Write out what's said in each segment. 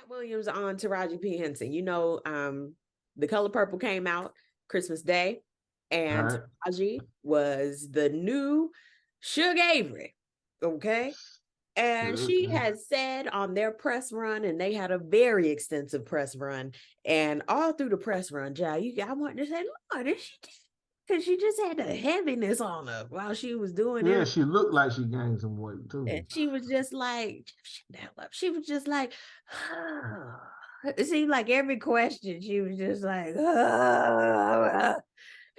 Katt Williams on Taraji P. Henson. The Color Purple came out Christmas Day, and Right. Taraji was the new Suge Avery. Okay. And she has said on their press run, and they had a very extensive press run, and all through the press run, I wanted to say, Lord, is she? Because she just had the heaviness on her while she was doing Yeah, it. she looked like she gained some weight too. And she was just like, shut the hell up. She was just like, it seemed like every question, she was just like,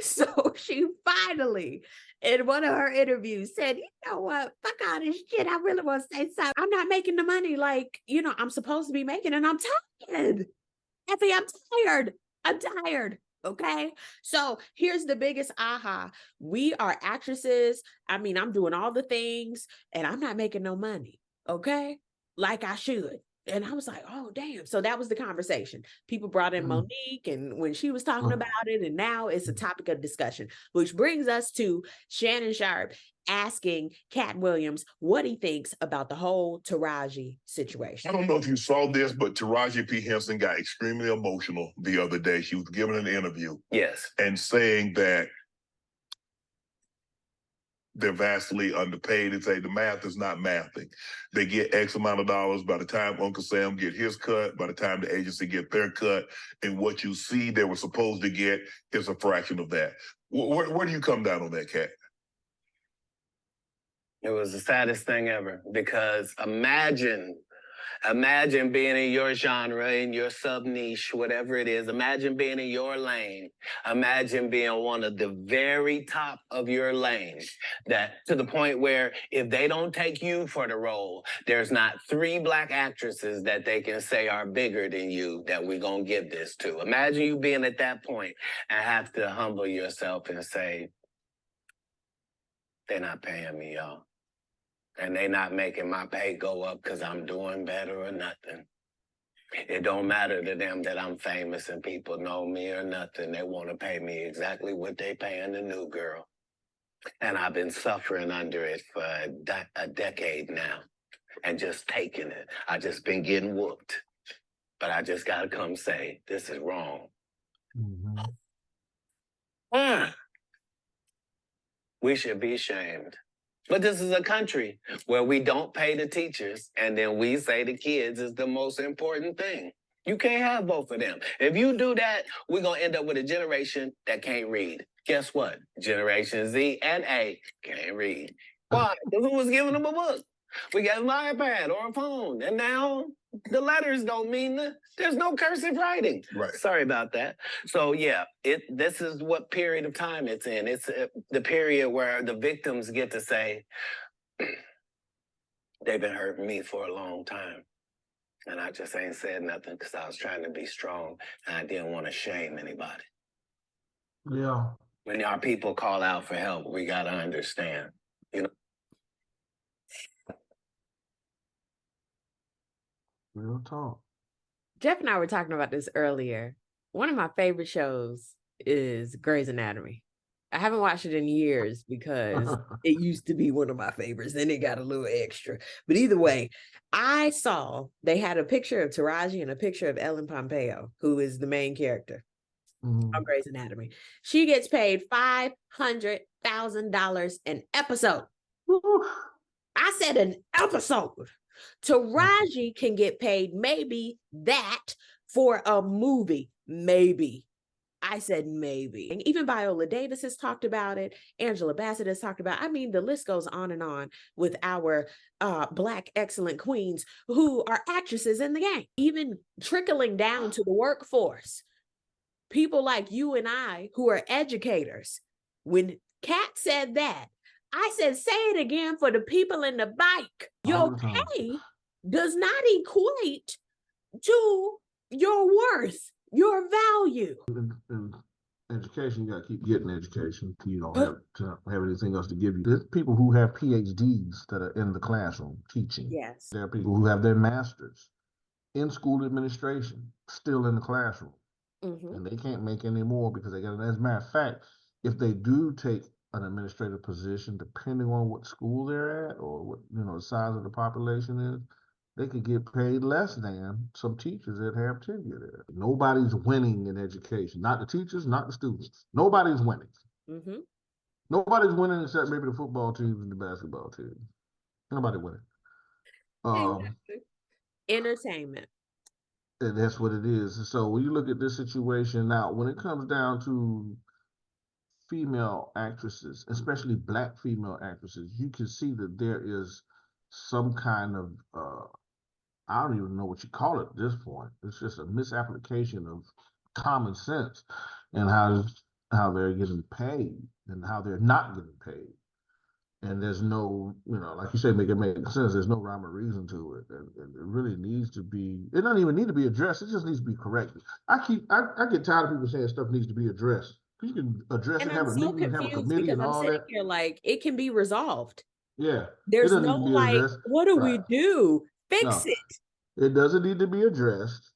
So she finally, in one of her interviews, said, you know what? Fuck all this shit. I really want to say something. I'm not making the money like, I'm supposed to be making, and I'm tired. Effie, I'm tired. I'm tired. Okay. So here's the biggest aha. We are actresses. I mean, I'm doing all the things and I'm not making no money. Okay. Like I should. And I was like, oh, damn. So that was the conversation. People brought in Monique, and when she was talking about it, and now it's a topic of discussion, which brings us to Shannon Sharp asking Katt Williams what he thinks about the whole Taraji situation. I don't know if you saw this, but Taraji P. Henson got extremely emotional the other day. She was giving an interview. Yes. And saying that they're vastly underpaid and say the math is not mathing. They get X amount of dollars by the time Uncle Sam get his cut, by the time the agency get their cut, and what you see they were supposed to get is a fraction of that. Where do you come down on that, Katt? It was the saddest thing ever, because imagine being in your genre, in your sub-niche, whatever it is. Imagine being in your lane. Imagine being one of the very top of your lane, that to the point where if they don't take you for the role, there's not 3 Black actresses that they can say are bigger than you that we're going to give this to. Imagine you being at that point and have to humble yourself and say, they're not paying me, y'all. And they not making my pay go up because I'm doing better or nothing. It don't matter to them that I'm famous and people know me or nothing. They want to pay me exactly what they paying the new girl. And I've been suffering under it for a decade now and just taking it. I just been getting whooped. But I just got to come say, this is wrong. We should be ashamed. But this is a country where we don't pay the teachers, and then we say the kids is the most important thing. You can't have both of them. If you do that, we're going to end up with a generation that can't read. Guess what? Generation Z and A can't read. Why? Because who was giving them a book? We gave them an iPad or a phone, and now the letters don't mean there's no cursive writing. Right. Sorry about that. So yeah, this is what period of time it's in. It's the period where the victims get to say, they've been hurting me for a long time. And I just ain't said nothing because I was trying to be strong and I didn't want to shame anybody. Yeah. When our people call out for help, we got to understand, Real talk. Jeff and I were talking about this earlier. One of my favorite shows is Grey's Anatomy. I haven't watched it in years because it used to be one of my favorites. Then it got a little extra. But either way, I saw they had a picture of Taraji and a picture of Ellen Pompeo, who is the main character on Grey's Anatomy. She gets paid $500,000 an episode. I said an episode. Taraji can get paid maybe that for a movie. Maybe. I said maybe. And even Viola Davis has talked about it. Angela Bassett has talked about it. I mean, the list goes on with our Black excellent queens who are actresses in the game. Even trickling down to the workforce. People like you and I who are educators. When Katt said that, I said, say it again for the people in the bike. Your pay does not equate to your worth, your value. In education, you got to keep getting education. You don't have to have anything else to give you. There's people who have PhDs that are in the classroom teaching. Yes. There are people who have their masters in school administration, still in the classroom. And they can't make any more because they got, as a matter of fact, if they do take an administrative position, depending on what school they're at or what, the size of the population is, they could get paid less than some teachers that have tenure there. Nobody's winning in education. Not the teachers, not the students. Nobody's winning. Mm-hmm. Nobody's winning except maybe the football teams and the basketball teams. Nobody winning. Exactly. Entertainment. And that's what it is. So when you look at this situation now, when it comes down to female actresses, especially Black female actresses, you can see that there is some kind of I don't even know what you call it at this point. It's just a misapplication of common sense and how they're getting paid and how they're not getting paid. And there's no, like you say, make it make sense. There's no rhyme or reason to it. And it really needs to be, it doesn't even need to be addressed. It just needs to be corrected. I get tired of people saying stuff needs to be addressed. You can address And it, I'm have a so meeting, have a confused committee because and I'm all sitting that. here like it can be resolved. Yeah. It There's doesn't no need to be like, addressed. what do we Right. do? Fix No. it. It doesn't need to be addressed.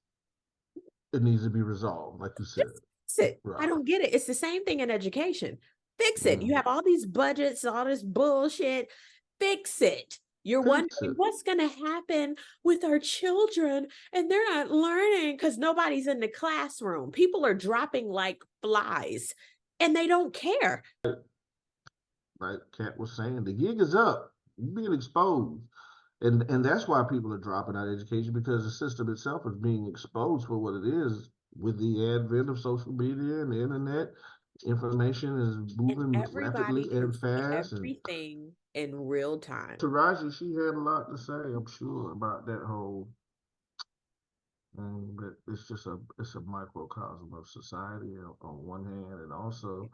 It needs to be resolved, like you said. Just fix it. Right. I don't get it. It's the same thing in education. Fix it. You have all these budgets, all this bullshit. Fix it. You're wondering what's going to happen with our children, and they're not learning because nobody's in the classroom. People are dropping like flies, and they don't care. Like Katt was saying, the gig is up. You're being exposed. And that's why people are dropping out of education, because the system itself is being exposed for what it is with the advent of social media and the internet. Information is moving rapidly and fast. Everything in real time. Taraji, she had a lot to say, I'm sure, about that whole thing. But it's a microcosm of society on one hand, and also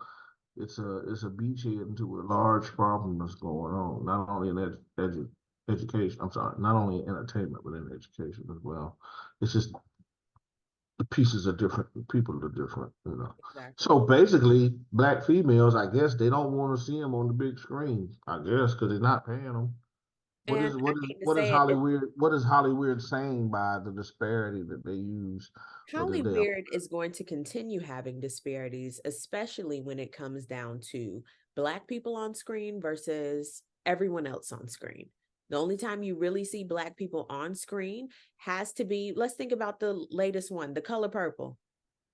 it's a beachhead into a large problem that's going on, not only in education. I'm sorry, not only in entertainment, but in education as well. It's just the pieces are different, the people are different, Exactly. So basically, Black females, I guess, they don't want to see them on the big screen. I guess because they're not paying them. What is Hollywood saying by the disparity that they use? Hollywood is going to continue having disparities, especially when it comes down to Black people on screen versus everyone else on screen. The only time you really see Black people on screen has to be, let's think about the latest one, The Color Purple.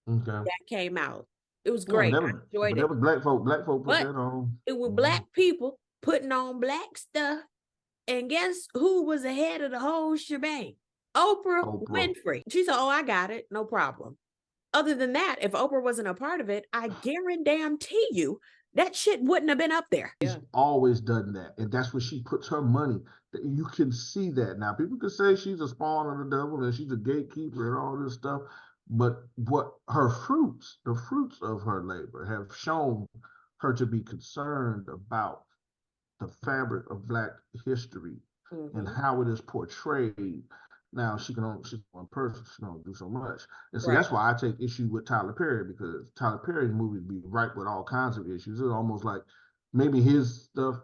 Okay. That came out. It was great. I enjoyed it. That was Black folk put that on. It was Black people putting on Black stuff. And guess who was ahead of the whole shebang? Oprah Winfrey. She said, oh, I got it. No problem. Other than that, if Oprah wasn't a part of it, I guarantee you that shit wouldn't have been up there. She's always done that. And that's where she puts her money. You can see that. Now, people could say she's a spawn of the devil and she's a gatekeeper and all this stuff. But what the fruits of her labor have shown her to be concerned about the fabric of Black history and how it is portrayed. Now she's one person, she don't do so much. And so that's why I take issue with Tyler Perry, because Tyler Perry's movies be ripe with all kinds of issues. It's almost like maybe his stuff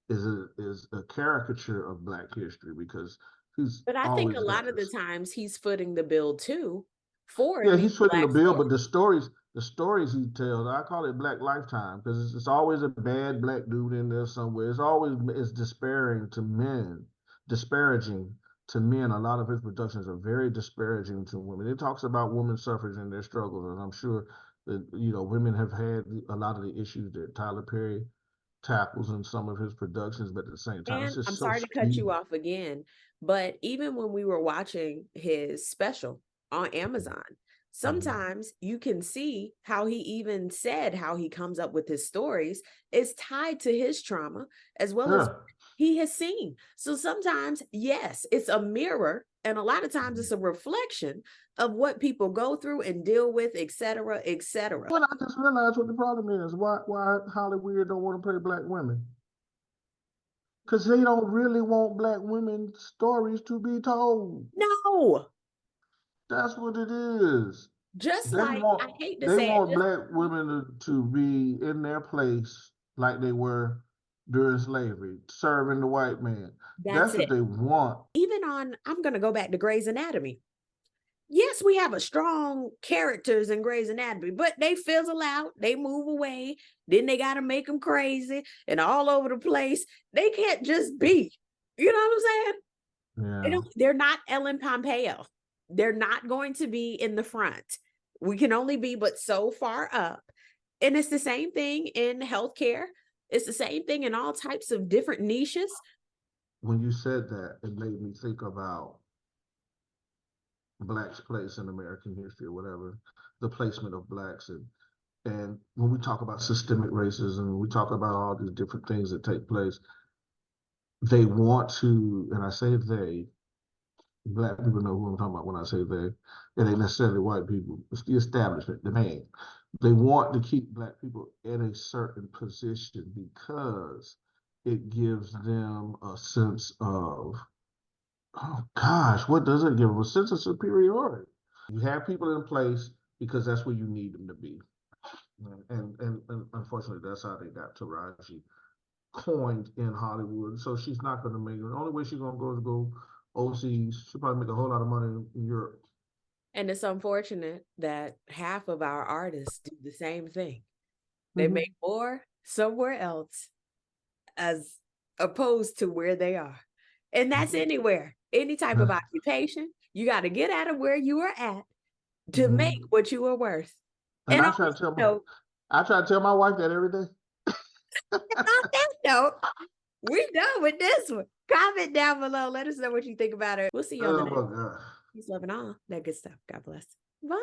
is a caricature of Black history, because But I think a lot of the times he's footing the bill too for he's footing the bill, but the stories he tells, I call it Black Lifetime, because it's always a bad Black dude in there somewhere. It's disparaging to men. A lot of his productions are very disparaging to women. It talks about women's suffrage and their struggles, and I'm sure that women have had a lot of the issues that Tyler Perry tackles in some of his productions, but at the same time, I'm sorry to cut you off again, but even when we were watching his special on Amazon, sometimes you can see how he even said how he comes up with his stories is tied to his trauma as well as he has seen. So sometimes, yes, it's a mirror, and a lot of times it's a reflection of what people go through and deal with, et cetera, et cetera. Well, I just realized what the problem is. Why Hollywood don't want to play Black women? Because they don't really want Black women's stories to be told. No. That's what it is. I hate to say they want Black women to be in their place like they were during slavery, serving the white man. That's what they want. Even I'm going to go back to Grey's Anatomy. Yes, we have a strong characters in Grey's Anatomy, but they fizzle out, they move away, then they got to make them crazy and all over the place. They can't just be, you know what I'm saying? Yeah. They're not Ellen Pompeo. They're not going to be in the front. We can only be but so far up. And it's the same thing in healthcare. It's the same thing in all types of different niches. When you said that, it made me think about Blacks' place in American history or whatever, the placement of Blacks. And when we talk about systemic racism, we talk about all these different things that take place, they want to, and I say they, Black people know who I'm talking about when I say they. It ain't necessarily white people. It's the establishment, the man. They want to keep Black people in a certain position because it gives them a sense of, oh gosh, what does it give them? A sense of superiority. You have people in place because that's where you need them to be. And unfortunately, that's how they got Taraji coined in Hollywood. So she's not going to make it. The only way she's going to go is go overseas. She'll probably make a whole lot of money in Europe. And it's unfortunate that half of our artists do the same thing. They make more somewhere else as opposed to where they are. And that's anywhere, any type of occupation. You got to get out of where you are at to make what you are worth. And I try to tell my wife that every day. On that note, we're done with this one. Comment down below. Let us know what you think about it. We'll see you on the next one. Peace, love, and all that good stuff. God bless. Bye.